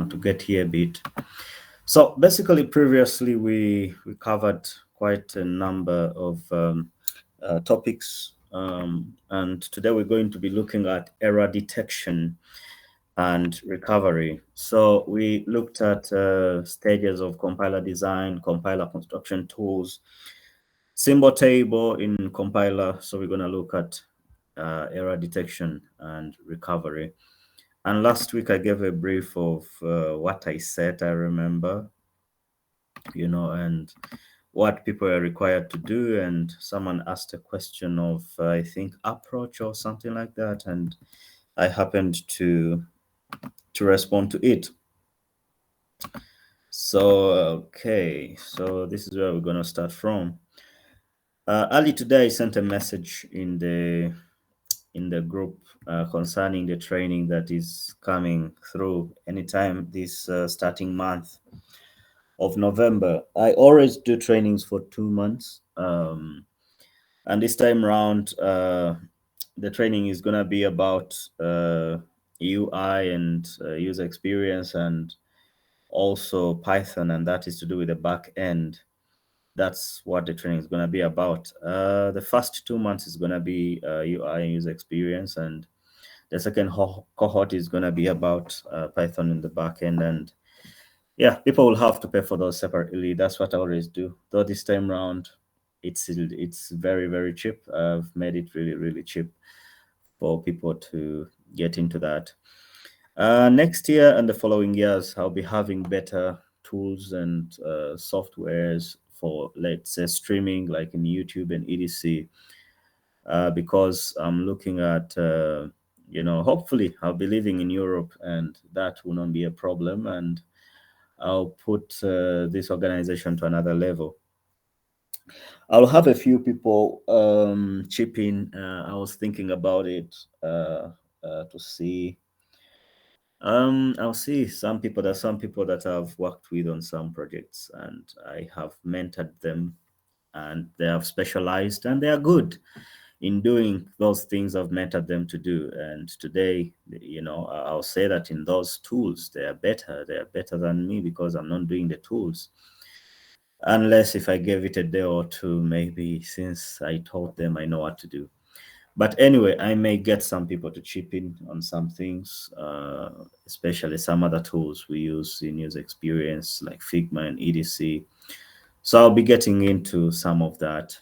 to get here a bit. So basically, previously we covered quite a number of topics, and today we're going to be looking at error detection and recovery. So we looked at stages of compiler design, compiler construction tools, symbol table in compiler. So we're going to look at error detection and recovery. And last week I gave a brief of what I said, I remember, and what people are required to do. And someone asked a question of, I think, approach or something like that. And I happened to respond to it. So, okay, so this is where we're going to start from. Early today, I sent a message in the group concerning the training that is coming through anytime this starting month of November. I always do trainings for 2 months, and this time round, the training is gonna be about UI and user experience, and also Python, and that is to do with the back end. That's what the training is going to be about. The first 2 months is going to be UI and user experience, and the second cohort is going to be about Python in the back end. And yeah, people will have to pay for those separately. That's what I always do. Though this time around, it's very, very cheap. I've made it really, really cheap for people to get into that. Next year and the following years, I'll be having better tools and softwares for, let's say, streaming, like in YouTube and EDC, because I'm looking at, hopefully I'll be living in Europe and that will not be a problem. And I'll put this organization to another level. I'll have a few people chip in. I was thinking about it to see. I'll see some people. There's some people that I've worked with on some projects, and I have mentored them, and they have specialized, and they are good in doing those things I've mentored them to do. And today, I'll say that in those tools, they are better. They are better than me because I'm not doing the tools. Unless if I gave it a day or two, maybe since I taught them, I know what to do. But anyway, I may get some people to chip in on some things, especially some other tools we use in user experience like Figma and EDC. So I'll be getting into some of that,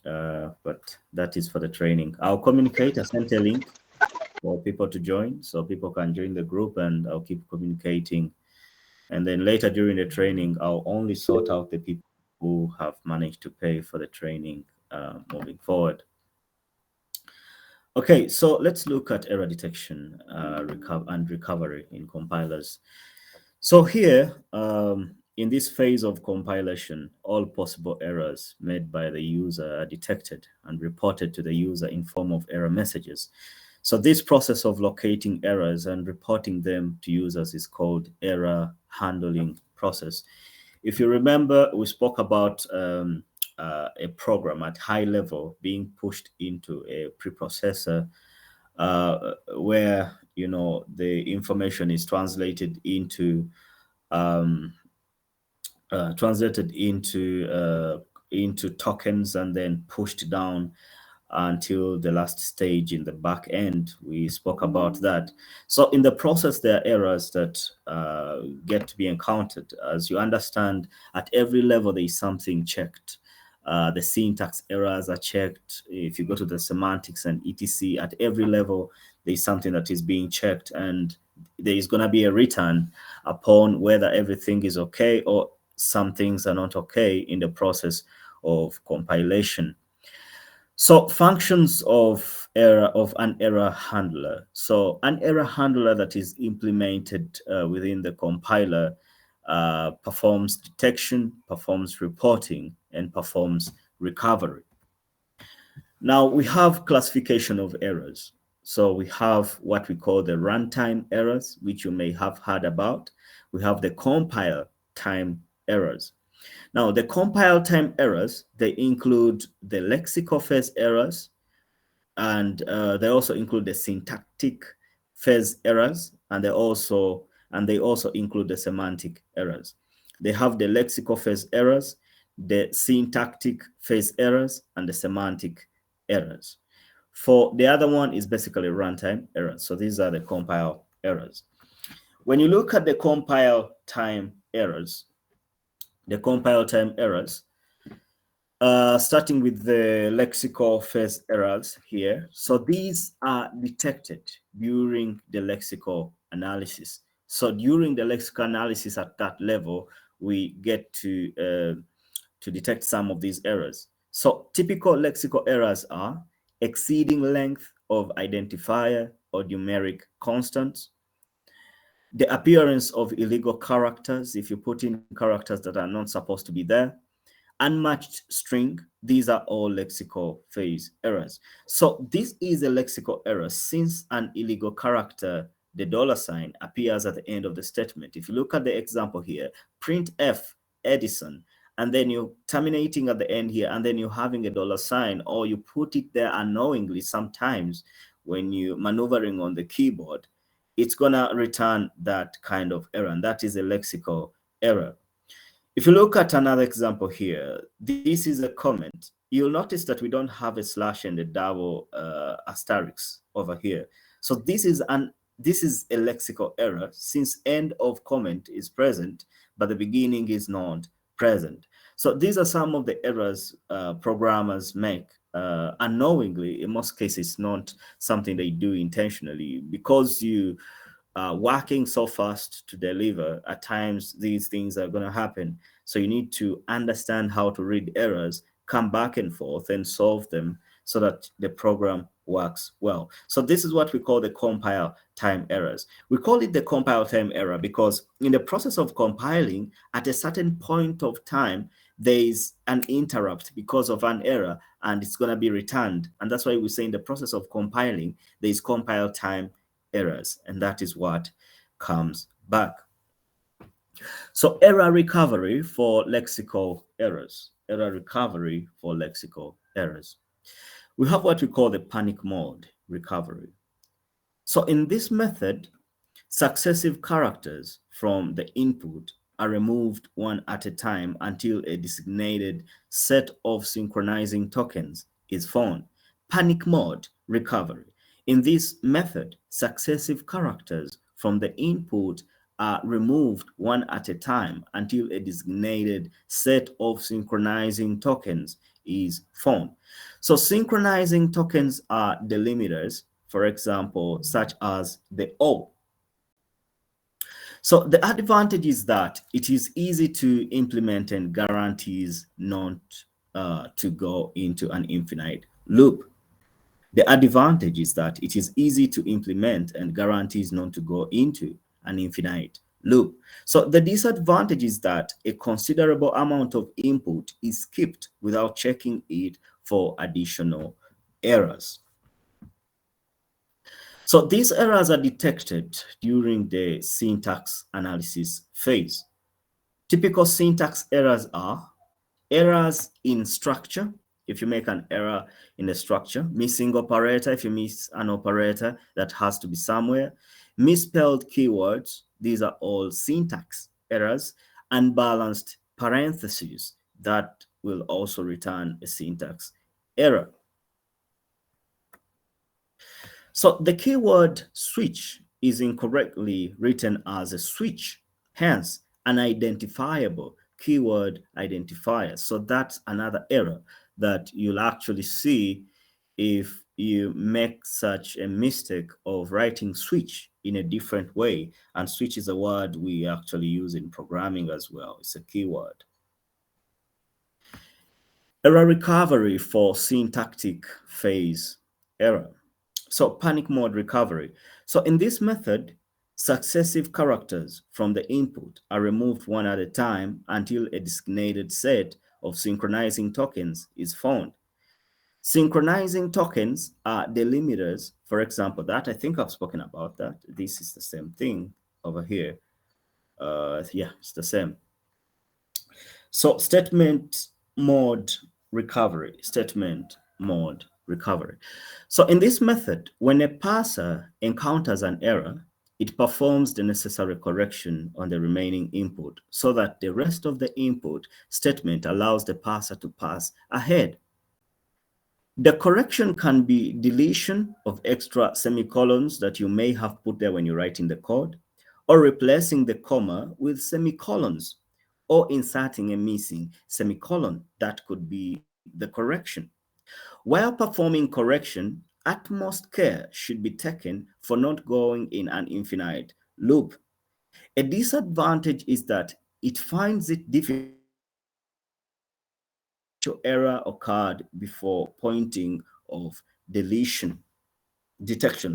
but that is for the training. I'll communicate. I sent a link for people to join so people can join the group, and I'll keep communicating. And then later during the training, I'll only sort out the people who have managed to pay for the training moving forward. Okay, so let's look at error detection and recovery in compilers. So here, in this phase of compilation, all possible errors made by the user are detected and reported to the user in form of error messages. So this process of locating errors and reporting them to users is called error handling process. If you remember, we spoke about a program at high level being pushed into a preprocessor where the information is um, translated into tokens and then pushed down until the last stage in the back end. We spoke about that. So in the process, there are errors that get to be encountered. As you understand, at every level, there is something checked. The syntax errors are checked. If you go to the semantics and etc, at every level, there is something that is being checked, and there is going to be a return upon whether everything is okay or some things are not okay in the process of compilation. So functions of an error handler. So an error handler that is implemented within the compiler performs detection, performs reporting, and performs recovery. Now we have classification of errors. So we have what we call the runtime errors, which you may have heard about. We have the compile time errors. Now, the compile time errors, they include the lexical phase errors, and they also include the syntactic phase errors, and they also and they also include the semantic errors. They have the lexical phase errors, the syntactic phase errors, and the semantic errors. For the other one is basically runtime errors. So these are the compile errors. When you look at the compile time errors, starting with the lexical phase errors here. So these are detected during the lexical analysis. So during the lexical analysis at that level, we get to detect some of these errors. So typical lexical errors are exceeding length of identifier or numeric constants, the appearance of illegal characters, if you put in characters that are not supposed to be there, unmatched string. These are all lexical phase errors. So this is a lexical error since an illegal character, the $, appears at the end of the statement. If you look at the example here, printf Edison, and then you're terminating at the end here, and then you're having a $, or you put it there unknowingly sometimes when you're maneuvering on the keyboard, it's gonna return that kind of error, and that is a lexical error. If you look at another example here, this is a comment. You'll notice that we don't have a slash and a double asterisk over here. So this is a lexical error since end of comment is present, but the beginning is not present. So these are some of the errors programmers make unknowingly. In most cases, not something they do intentionally, because you working so fast to deliver. At times, these things are going to happen. So you need to understand how to read errors, come back and forth and solve them so that the program works well. So this is what we call the compile time errors. We call it the compile time error because in the process of compiling, at a certain point of time, there is an interrupt because of an error, and it's going to be returned. And that's why we say in the process of compiling, there is compile time errors, and that is what comes back. So error recovery for lexical errors. Error recovery for lexical errors. We have what we call the panic mode recovery. So in this method, successive characters from the input are removed one at a time until a designated set of synchronizing tokens is found. Panic mode recovery. In this method, successive characters from the input are removed one at a time until a designated set of synchronizing tokens is found. So synchronizing tokens are delimiters, for example, such as the O. So the advantage is that it is easy to implement and guarantees not to go into an infinite loop. The advantage is that it is easy to implement and guarantees not to go into an infinite loop. So the disadvantage is that a considerable amount of input is skipped without checking it for additional errors. So these errors are detected during the syntax analysis phase. Typical syntax errors are errors in structure. If you make an error in the structure, missing operator, if you miss an operator that has to be somewhere, misspelled keywords, these are all syntax errors, unbalanced parentheses, that will also return a syntax error. So the keyword switch is incorrectly written as a switch, hence unidentifiable keyword identifier. So that's another error that you'll actually see if you make such a mistake of writing switch in a different way. And switch is a word we actually use in programming as well. It's a keyword. Error recovery for syntactic phase error. So panic mode recovery. So in this method, successive characters from the input are removed one at a time until a designated set of synchronizing tokens is found. Synchronizing tokens are delimiters. For example, that I think I've spoken about that. This is the same thing over here. Yeah, it's the same. So statement mode recovery, statement mode recovery. So in this method, when a parser encounters an error, it performs the necessary correction on the remaining input so that the rest of the input statement allows the parser to pass ahead. The correction can be deletion of extra semicolons that you may have put there when you're writing the code, or replacing the comma with semicolons, or inserting a missing semicolon. That could be the correction. While performing correction, utmost care should be taken for not going in an infinite loop. A disadvantage is that it finds it difficult to identify which error occurred before pointing of detection,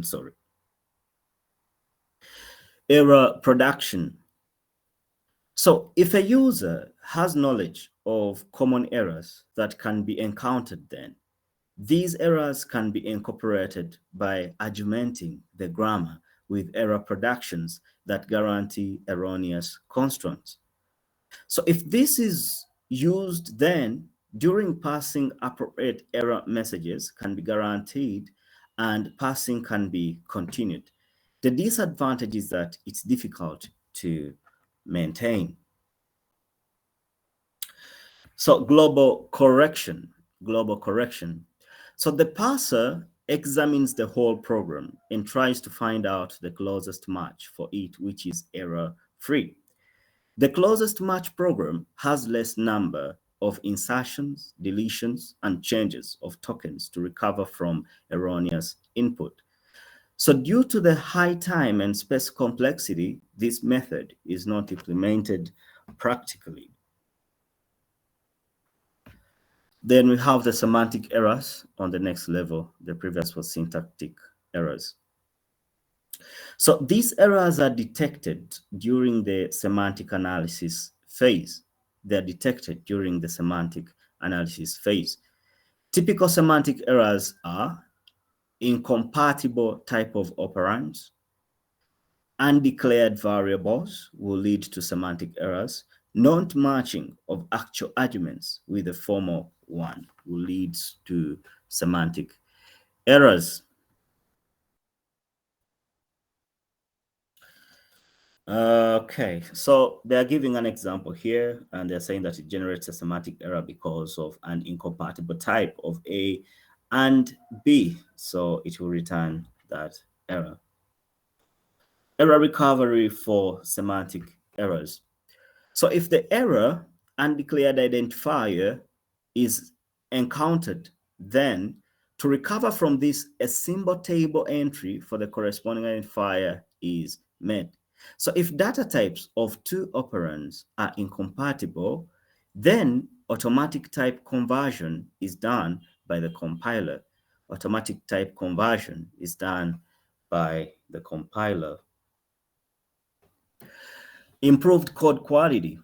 sorry. Error production. So if a user has knowledge of common errors that can be encountered, then these errors can be incorporated by augmenting the grammar with error productions that guarantee erroneous constructs. So if this is used, then during passing, appropriate error messages can be guaranteed and passing can be continued. The disadvantage is that it's difficult to maintain. So global correction. So the parser examines the whole program and tries to find out the closest match for it, which is error-free. The closest match program has less number of insertions, deletions, and changes of tokens to recover from erroneous input. So due to the high time and space complexity, this method is not implemented practically. Then we have the semantic errors on the next level. The previous was syntactic errors. So these errors are detected during the semantic analysis phase. They're detected during the semantic analysis phase. Typical semantic errors are incompatible type of operands, undeclared variables will lead to semantic errors, non-matching of actual arguments with the formal one will lead to semantic errors. Okay, so they're giving an example here, and they're saying that it generates a semantic error because of an incompatible type of A and B. So it will return that error. Error recovery for semantic errors. So if the error undeclared identifier is encountered, then to recover from this, a symbol table entry for the corresponding identifier is made. So if data types of two operands are incompatible, then automatic type conversion is done by the compiler. Automatic type conversion is done by the compiler. Improved code quality.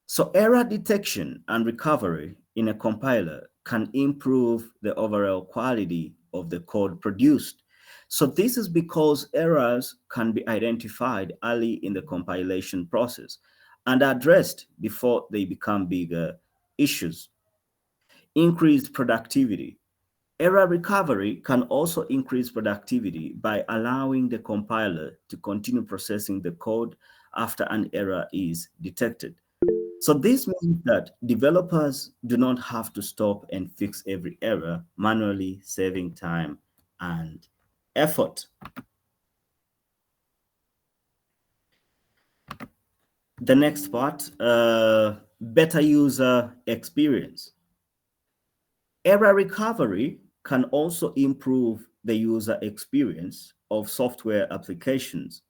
So error detection and recovery in a compiler can improve the overall quality of the code produced. So this is because errors can be identified early in the compilation process and addressed before they become bigger issues. Increased productivity. Error recovery can also increase productivity by allowing the compiler to continue processing the code after an error is detected. So this means that developers do not have to stop and fix every error manually, saving time and effort. The next part, better user experience. Error recovery can also improve the user experience of software applications.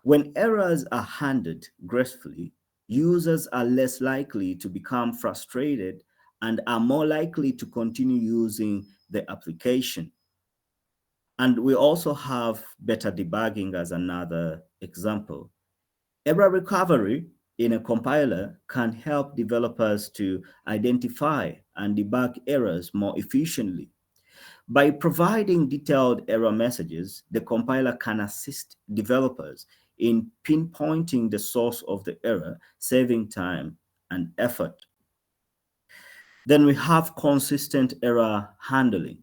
When errors are handled gracefully, users are less likely to become frustrated and are more likely to continue using the application. And we also have better debugging as another example. Error recovery in a compiler can help developers to identify and debug errors more efficiently. By providing detailed error messages, the compiler can assist developers in pinpointing the source of the error, saving time and effort. Then we have consistent error handling.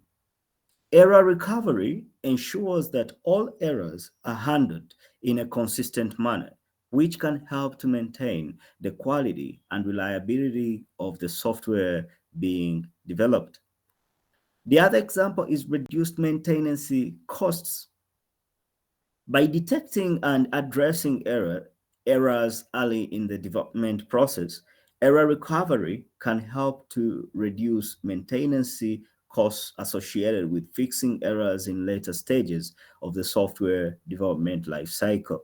Error recovery ensures that all errors are handled in a consistent manner, which can help to maintain the quality and reliability of the software being developed. The other example is reduced maintenance costs. By detecting and addressing errors early in the development process, error recovery can help to reduce maintenance costs associated with fixing errors in later stages of the software development lifecycle.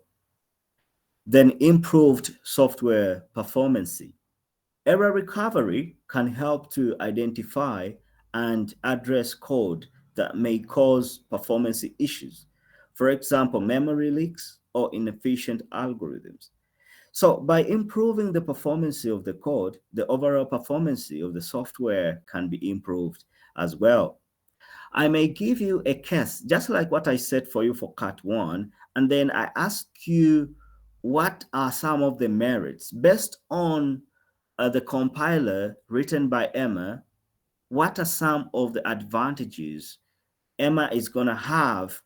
Then improved software performance. Error recovery can help to identify and address code that may cause performance issues. For example, memory leaks or inefficient algorithms. So, by improving the performance of the code, the overall performance of the software can be improved as well. I may give you a case, just like what I said for you for Cat 1, and then I ask you what are some of the merits based on the compiler written by Emma. What are some of the advantages Emma is going to have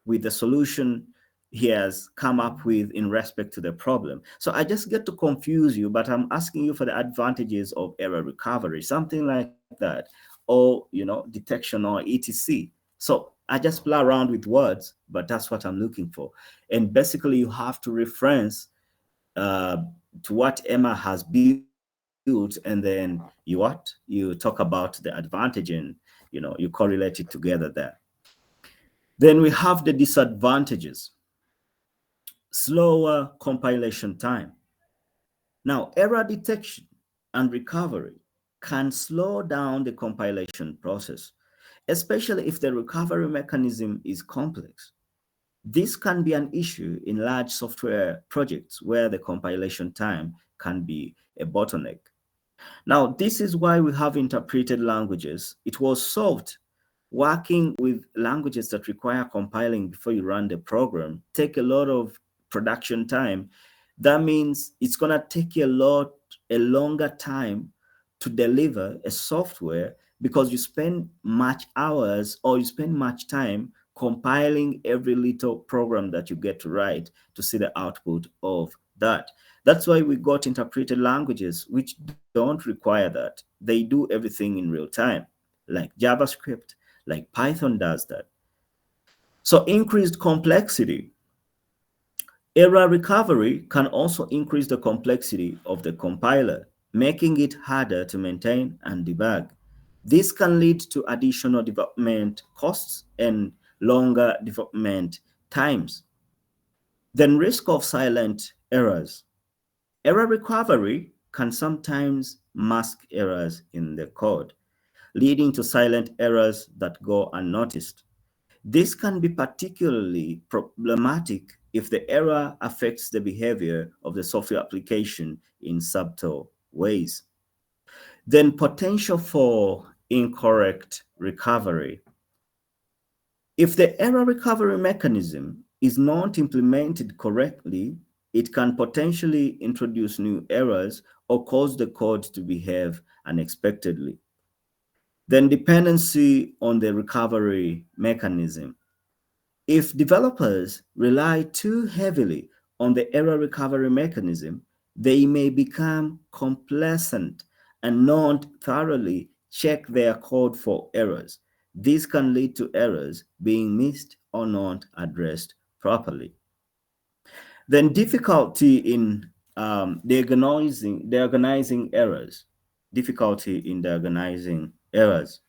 with the solution he has come up with in respect to the problem? So I just get to confuse you, but I'm asking you for the advantages of error recovery, something like that, or detection or etc. So I just play around with words, but that's what I'm looking for. And basically you have to reference uh, to what Emma has built, and then you talk about the advantage, and you correlate it together there. Then we have the disadvantages: slower compilation time. Now, error detection and recovery can slow down the compilation process, especially if the recovery mechanism is complex. This can be an issue in large software projects where the compilation time can be a bottleneck. Now, this is why we have interpreted languages. It was solved. Working with languages that require compiling before you run the program take a lot of production time. That means it's going to take you a longer time to deliver a software because you spend much hours or you spend much time compiling every little program that you get to write to see the output of that. That's why we got interpreted languages which don't require that. They do everything in real time, like JavaScript, like Python does that. So increased complexity. Error recovery can also increase the complexity of the compiler, making it harder to maintain and debug. This can lead to additional development costs and longer development times. Then risk of silent errors. Error recovery can sometimes mask errors in the code, leading to silent errors that go unnoticed. This can be particularly problematic if the error affects the behavior of the software application in subtle ways. Then potential for incorrect recovery. If the error recovery mechanism is not implemented correctly, it can potentially introduce new errors or cause the code to behave unexpectedly. Then dependency on the recovery mechanism. If developers rely too heavily on the error recovery mechanism, they may become complacent and not thoroughly check their code for errors. This can lead to errors being missed or not addressed properly. Then difficulty in diagnosing errors. Difficulty in diagnosing errors.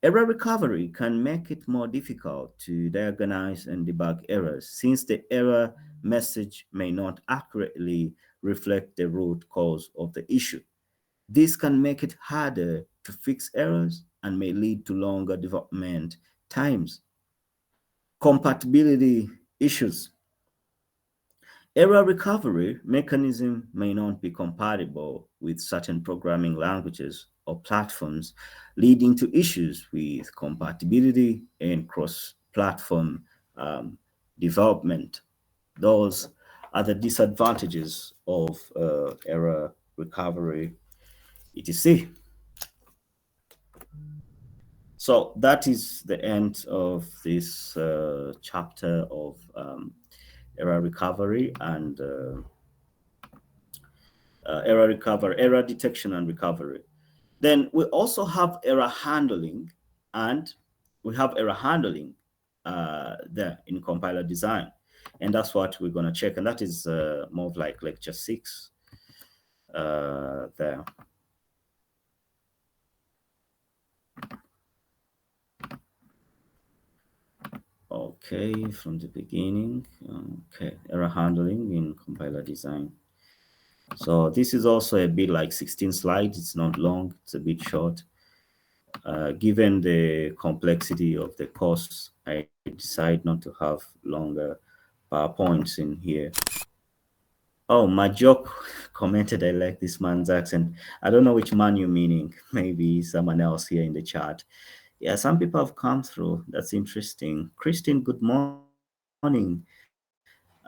Error recovery can make it more difficult to diagnose and debug errors since the error message may not accurately reflect the root cause of the issue. This can make it harder to fix errors and may lead to longer development times. Compatibility issues. Error recovery mechanism may not be compatible with certain programming languages or platforms, leading to issues with compatibility and cross-platform um, development. Those are the disadvantages of error recovery, etc. So that is the end of this chapter of error recovery, and error detection and recovery. Then we also have error handling, and we have error handling there in compiler design. And that's what we're going to check. And that is more of like lecture 6 there. Okay, from the beginning. Okay, error handling in compiler design. So this is also a bit like 16 slides. It's not long, it's a bit short. Given the complexity of the course, I decide not to have longer PowerPoints in here. Oh, my joke commented, I like this man's accent. I don't know which man you're meaning. Maybe someone else here in the chat. Yeah, some people have come through. That's interesting. Christine, good morning.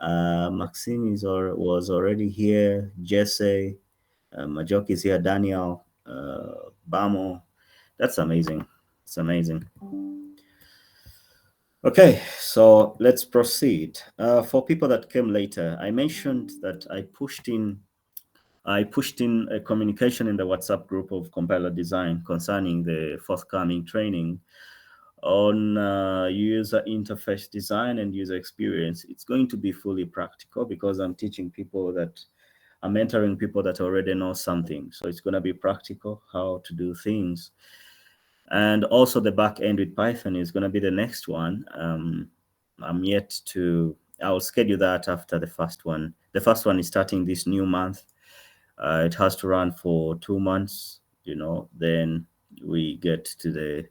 Maxine was already here. Jesse, Majok is here. Daniel, Bamo. That's amazing. It's amazing. Okay, so let's proceed. For people that came later, I mentioned that I pushed in a communication in the WhatsApp group of compiler design concerning the forthcoming training on user interface design and user experience. It's going to be fully practical because I'm teaching people I'm mentoring people that already know something. So it's going to be practical, how to do things. And also the back end with Python is going to be the next one. I'll schedule that after the first one. The first one is starting this new month. It has to run for 2 months, then we get to the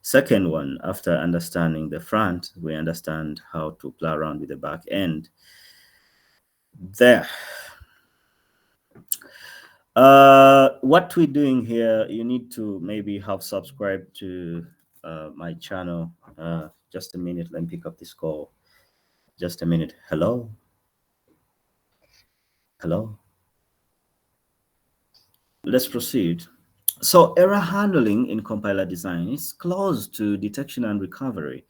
second one. After understanding the front, we understand how to play around with the back end. There. What we're doing here, you need to maybe have subscribed to my channel. Just a minute, let me pick up this call. Just a minute. Hello? Hello? Let's proceed. So error handling in compiler design is close to detection and recovery.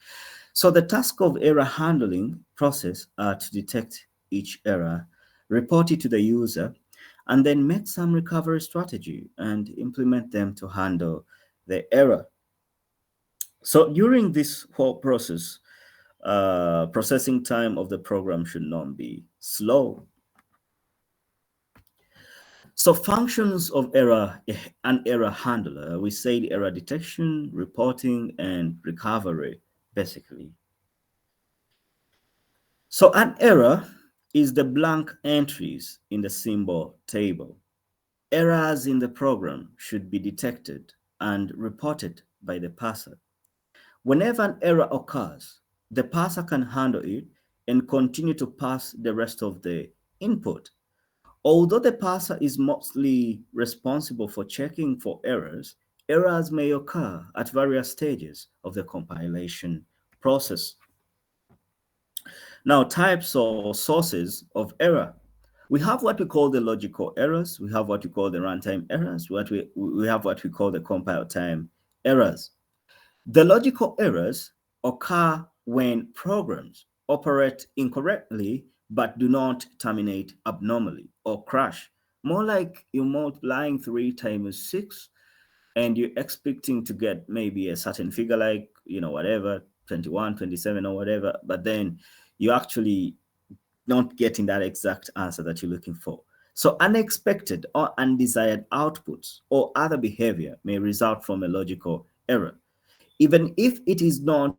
So the task of error handling process are to detect each error, report it to the user, and then make some recovery strategy and implement them to handle the error. So during this whole process, processing time of the program should not be slow. So functions of an error handler, we say error detection, reporting, and recovery, basically. So an error is the blank entries in the symbol table. Errors in the program should be detected and reported by the parser. Whenever an error occurs, the parser can handle it and continue to pass the rest of the input. Although the parser is mostly responsible for checking for errors, errors may occur at various stages of the compilation process. Now, types or sources of error. We have what we call the logical errors. We have what we call the runtime errors. We have what we call the compile time errors. The logical errors occur when programs operate incorrectly but do not terminate abnormally or crash. More like you're multiplying 3 times 6 and you're expecting to get maybe a certain figure like, whatever, 21, 27 or whatever, but then you actually not getting that exact answer that you're looking for. So unexpected or undesired outputs or other behavior may result from a logical error, even if it is not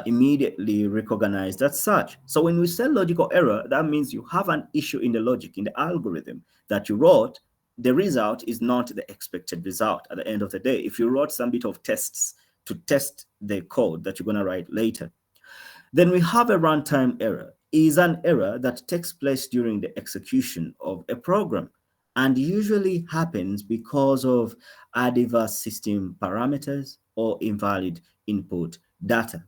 immediately recognized as such. So when we say logical error, that means you have an issue in the logic, in the algorithm that you wrote. The result is not the expected result at the end of the day. If you wrote some bit of tests to test the code that you're going to write later. Then we have a runtime error. Is an error that takes place during the execution of a program and usually happens because of adverse system parameters or invalid input data.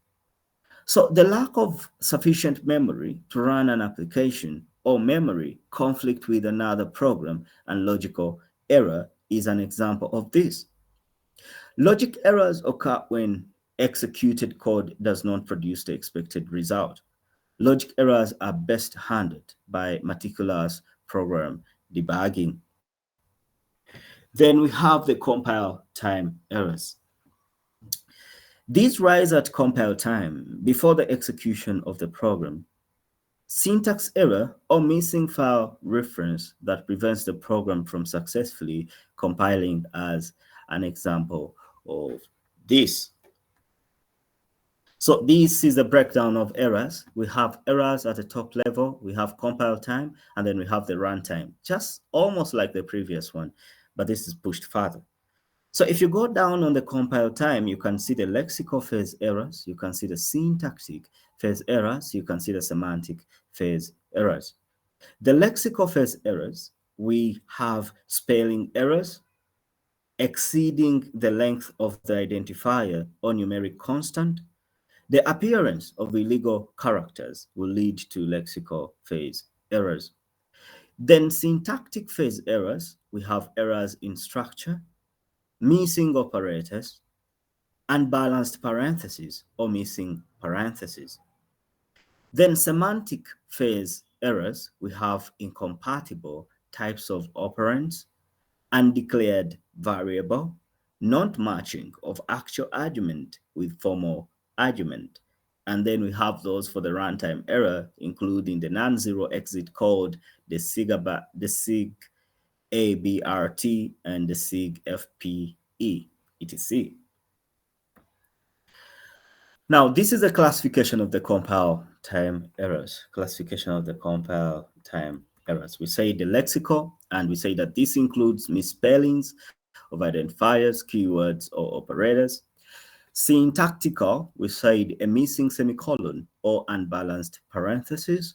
So the lack of sufficient memory to run an application or memory conflict with another program and logical error is an example of this. Logic errors occur when executed code does not produce the expected result. Logic errors are best handled by meticulous program debugging. Then we have the compile time errors. These rise at compile time before the execution of the program. Syntax error or missing file reference that prevents the program from successfully compiling as an example of this. So this is a breakdown of errors. We have errors at the top level, we have compile time, and then we have the runtime, just almost like the previous one, but this is pushed further. So if you go down on the compile time, you can see the lexical phase errors, you can see the syntactic phase errors, you can see the semantic phase errors. The lexical phase errors, we have spelling errors, exceeding the length of the identifier or numeric constant. The appearance of illegal characters will lead to lexical phase errors. Then syntactic phase errors, we have errors in structure, missing operators, unbalanced parentheses or missing parentheses. Then semantic phase errors, we have incompatible types of operands, undeclared variable, not matching of actual argument with formal argument. And then we have those for the runtime error, including the non-zero exit code, the SIG ABRT, and the SIG FPE, etc. Now, this is a classification of the compile time errors. Classification of the compile time errors. We say the lexical, and we say that this includes misspellings of identifiers, keywords, or operators. Syntactical, we said a missing semicolon or unbalanced parentheses.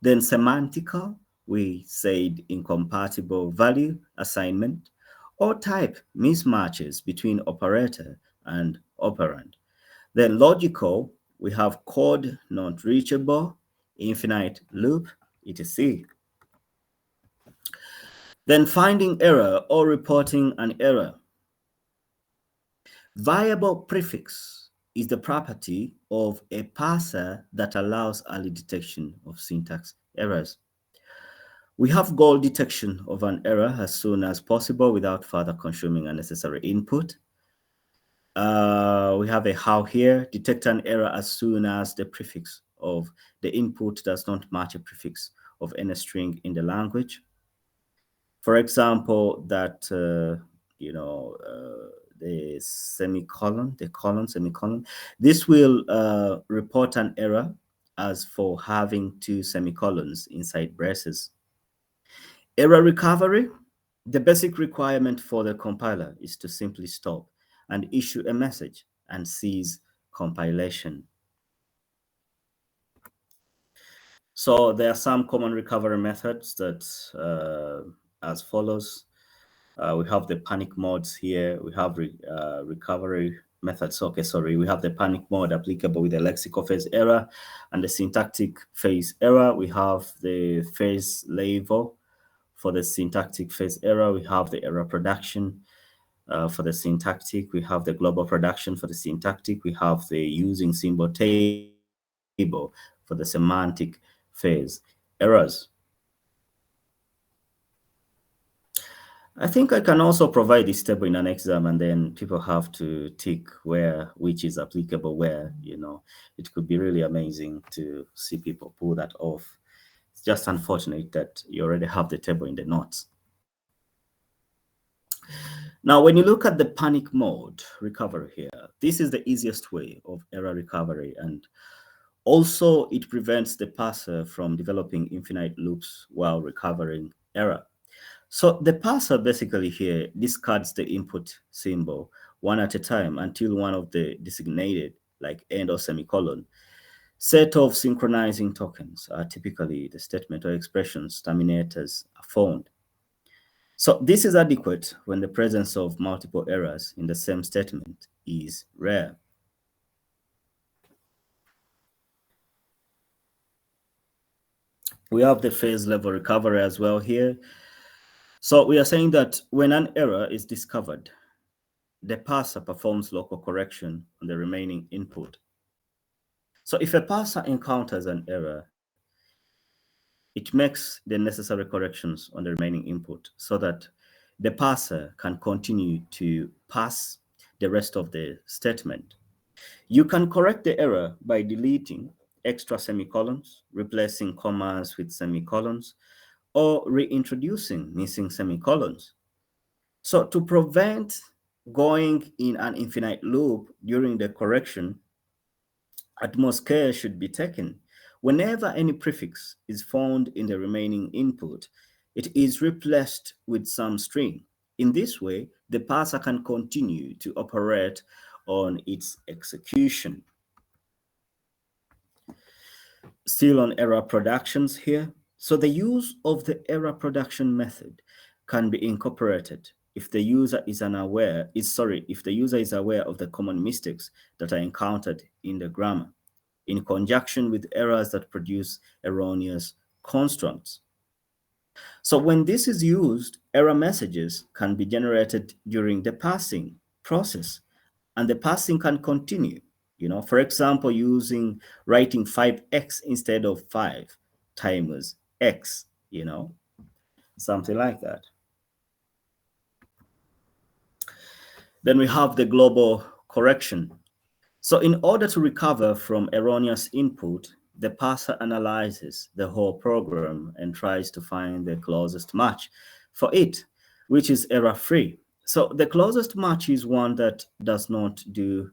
Then semantical, we said incompatible value assignment or type mismatches between operator and operand. Then logical, we have code not reachable, infinite loop, etc. Then finding error or reporting an error. Viable prefix is the property of a parser that allows early detection of syntax errors. We have goal detection of an error as soon as possible without further consuming unnecessary input. We have a how here, detect an error as soon as the prefix of the input does not match a prefix of any string in the language. For example, that, the semicolon, the colon, semicolon, this will report an error as for having two semicolons inside braces. Error recovery, the basic requirement for the compiler is to simply stop and issue a message and cease compilation. So there are some common recovery methods that as follows. We have the panic modes here. We have recovery methods. Okay, sorry. We have the panic mode applicable with the lexical phase error and the syntactic phase error. We have the phase label for the syntactic phase error. We have the error production for the syntactic. We have the global production for the syntactic. We have the using symbol table for the semantic phase errors. I think I can also provide this table in an exam, and then people have to tick which is applicable where, it could be really amazing to see people pull that off. It's just unfortunate that you already have the table in the notes. Now, when you look at the panic mode recovery here, this is the easiest way of error recovery, and also it prevents the parser from developing infinite loops while recovering error. So the parser basically here discards the input symbol one at a time until one of the designated, like end or semicolon, set of synchronizing tokens, typically the statement or expressions terminators, are found. So this is adequate when the presence of multiple errors in the same statement is rare. We have the phase level recovery as well here. So we are saying that when an error is discovered, the parser performs local correction on the remaining input. So if a parser encounters an error, it makes the necessary corrections on the remaining input so that the parser can continue to pass the rest of the statement. You can correct the error by deleting extra semicolons, replacing commas with semicolons, or reintroducing missing semicolons. So to prevent going in an infinite loop during the correction, utmost care should be taken. Whenever any prefix is found in the remaining input, it is replaced with some string. In this way, the parser can continue to operate on its execution. Still on error productions here. So the use of the error production method can be incorporated if the user is if the user is aware of the common mistakes that are encountered in the grammar, in conjunction with errors that produce erroneous constructs. So when this is used, error messages can be generated during the parsing process, and the parsing can continue. For example, writing 5x instead of 5 timers x, something like that. Then we have the global correction. So in order to recover from erroneous input, the parser analyzes the whole program and tries to find the closest match for it, which is error-free. So the closest match is one that does not do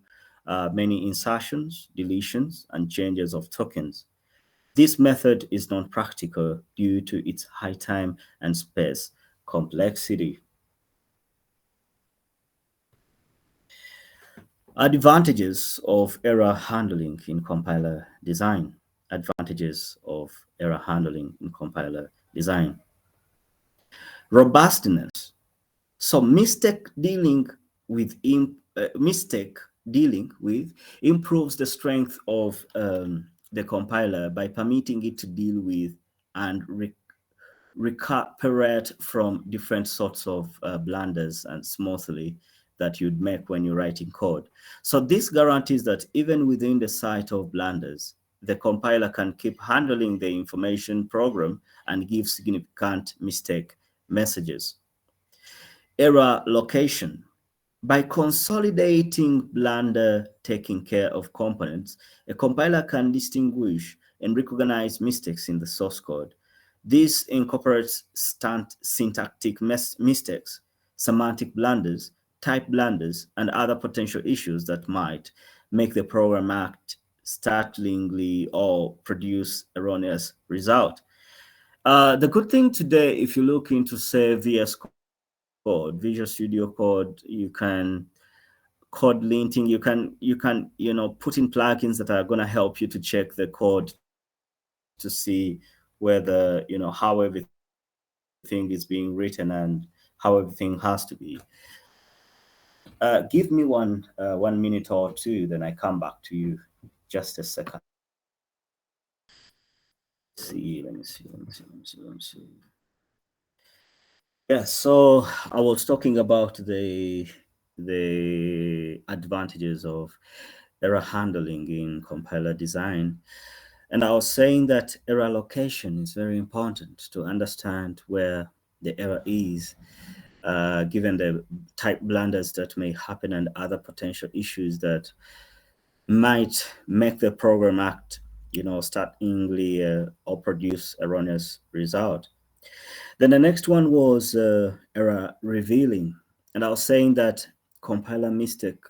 many insertions, deletions, and changes of tokens. This method is not practical due to its high time and space complexity. Advantages of error handling in compiler design. Advantages of error handling in compiler design. Robustness. So mistake dealing with improves the strength of the compiler by permitting it to deal with and recuperate from different sorts of blunders and smoothly that you'd make when you're writing code. So this guarantees that even within the site of blunders, the compiler can keep handling the information program and give significant mistake messages. Error location. By consolidating blunder taking care of components, a compiler can distinguish and recognize mistakes in the source code. This incorporates syntactic mistakes, semantic blunders, type blunders, and other potential issues that might make the program act startlingly or produce erroneous result. The good thing today, if you look into, say, VS Code, Visual Studio Code, you can code linting, you can put in plugins that are going to help you to check the code to see whether how everything is being written and how everything has to be. Give me 1 minute or two, then I come back to you. Just a second. Let me see. Yeah, so I was talking about the advantages of error handling in compiler design. And I was saying that error location is very important to understand where the error is, given the type blunders that may happen and other potential issues that might make the program act, startlingly or produce erroneous result. Then the next one was error revealing. And I was saying that compiler mistake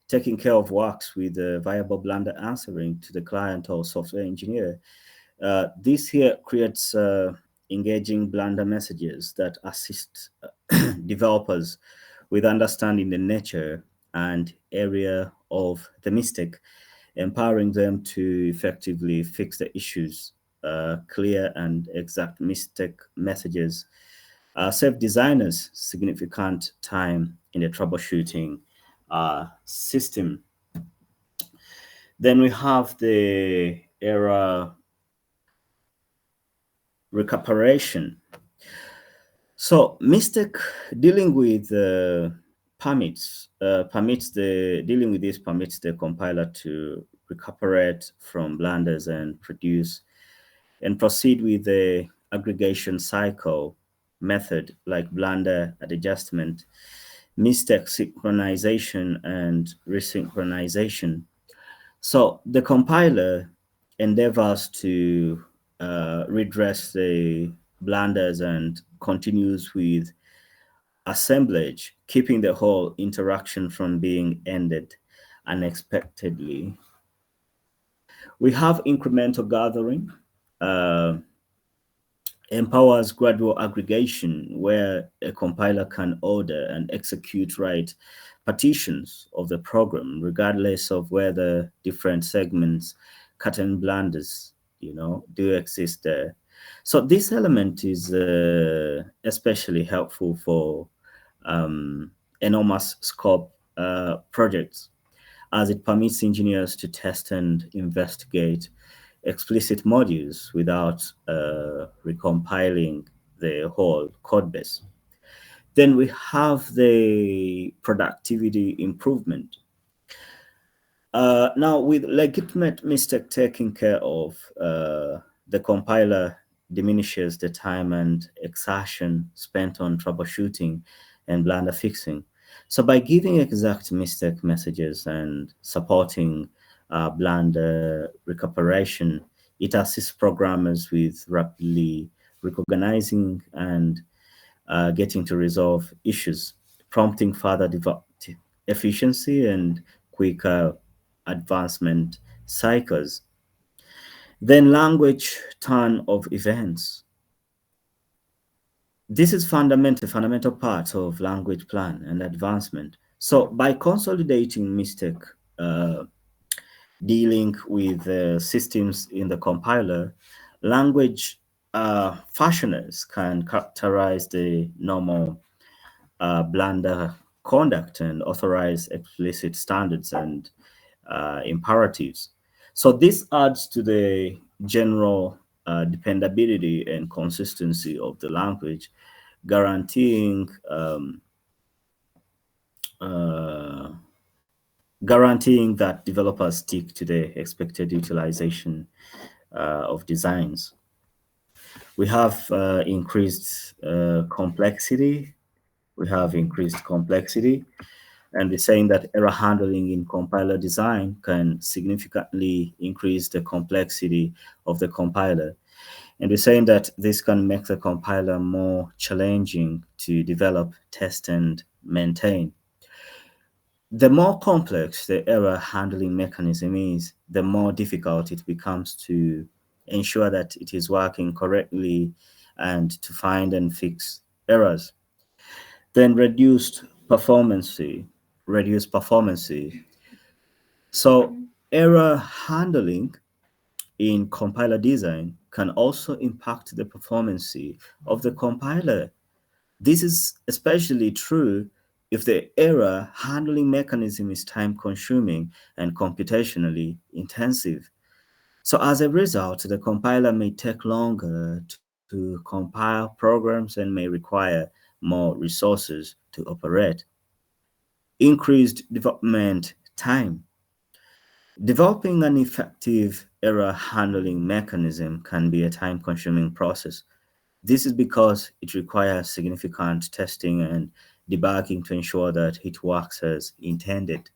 taking care of works with viable blunder answering to the client or software engineer. This here creates engaging blunder messages that assist developers with understanding the nature and area of the mistake, empowering them to effectively fix the issues. Clear and exact mistake messages save designers significant time in the troubleshooting system. Then we have the error recuperation. So mistake dealing with permits the compiler to recuperate from blunders and produce and proceed with the aggregation cycle method like blunder adjustment, mistake synchronization, and resynchronization. So the compiler endeavors to redress the blunders and continues with assemblage, keeping the whole interaction from being ended unexpectedly. We have incremental gathering, uh, empowers gradual aggregation, where a compiler can order and execute write partitions of the program, regardless of whether different segments, cut and blunders, do exist there. So this element is especially helpful for um, enormous scope projects, as it permits engineers to test and investigate explicit modules without recompiling the whole code base. Then we have the productivity improvement. Now, with legitimate mistake taken care of, the compiler diminishes the time and exertion spent on troubleshooting and blunder fixing. So, by giving exact mistake messages and supporting blunder recuperation, it assists programmers with rapidly recognizing and getting to resolve issues, prompting further efficiency and quicker advancement cycles. Then language turn of events. This is fundamental part of language plan and advancement. So by consolidating mistake dealing with systems in the compiler, language fashioners can characterize the normal blunder conduct and authorize explicit standards and imperatives. So this adds to the general dependability and consistency of the language, guaranteeing uh, guaranteeing that developers stick to the expected utilization of designs. We have increased complexity. We have increased complexity, and we're saying that error handling in compiler design can significantly increase the complexity of the compiler. And we're saying that this can make the compiler more challenging to develop, test, and maintain. The more complex the error handling mechanism is, the more difficult it becomes to ensure that it is working correctly and to find and fix errors. Then reduced performance. So error handling in compiler design can also impact the performance of the compiler. This is especially true if the error handling mechanism is time consuming and computationally intensive. So as a result, the compiler may take longer to compile programs and may require more resources to operate. Increased development time. Developing an effective error handling mechanism can be a time consuming process. This is because it requires significant testing and debugging to ensure that it works as intended.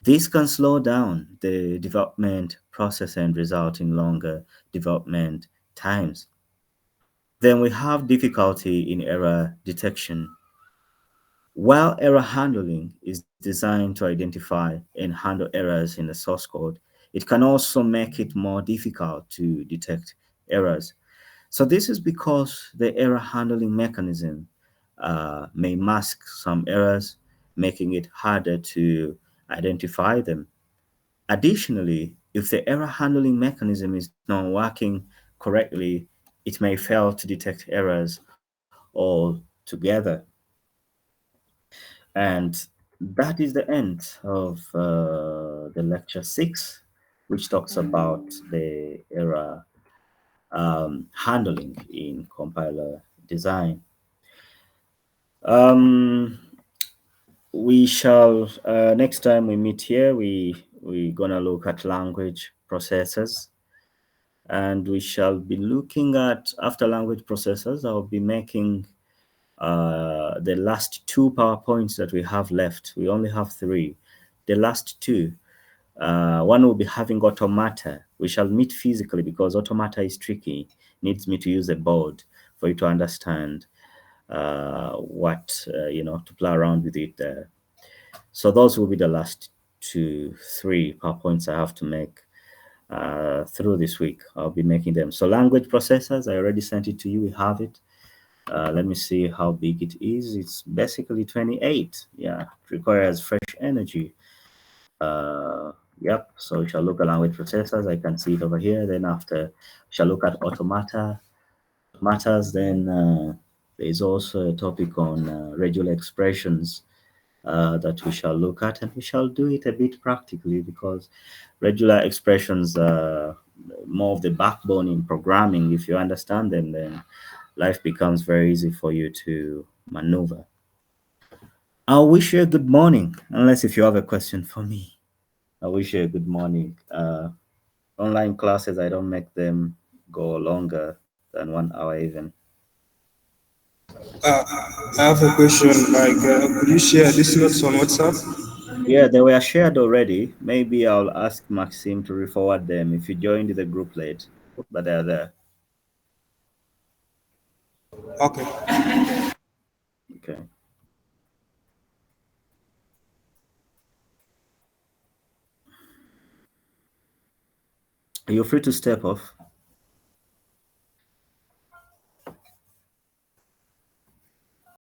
This can slow down the development process and result in longer development times. Then we have difficulty in error detection. While error handling is designed to identify and handle errors in the source code, it can also make it more difficult to detect errors. So this is because the error handling mechanism may mask some errors, making it harder to identify them. Additionally, if the error handling mechanism is not working correctly, it may fail to detect errors altogether. And that is the end of the lecture 6, which talks about the error handling in compiler design. We shall next time we meet here, we we're gonna look at language processors, and we shall be looking at, after language processors, I'll be making the last two PowerPoints that we have left. We only have three. The last two, one will be having automata. We shall meet physically because automata is tricky. Needs me to use a board for you to understand what, to play around with it there. So those will be the last three PowerPoints I have to make through this week. I'll be making them. So language processors, I already sent it to you. We have it. Let me see how big it is. It's basically 28. Yeah, it requires fresh energy. Yep. So we shall look at language processors. I can see it over here. Then after, we shall look at automata. Matters. Then there is also a topic on regular expressions that we shall look at, and we shall do it a bit practically because regular expressions are more of the backbone in programming. If you understand them, then life becomes very easy for you to maneuver. I'll wish you a good morning, unless if you have a question for me. I wish you a good morning. Online classes, I don't make them go longer than 1 hour even. I have a question. Like, could you share these notes on WhatsApp? Yeah, they were shared already. Maybe I'll ask Maxime to re-forward them if you joined the group late, but they're there. Okay. Okay. You're free to step off.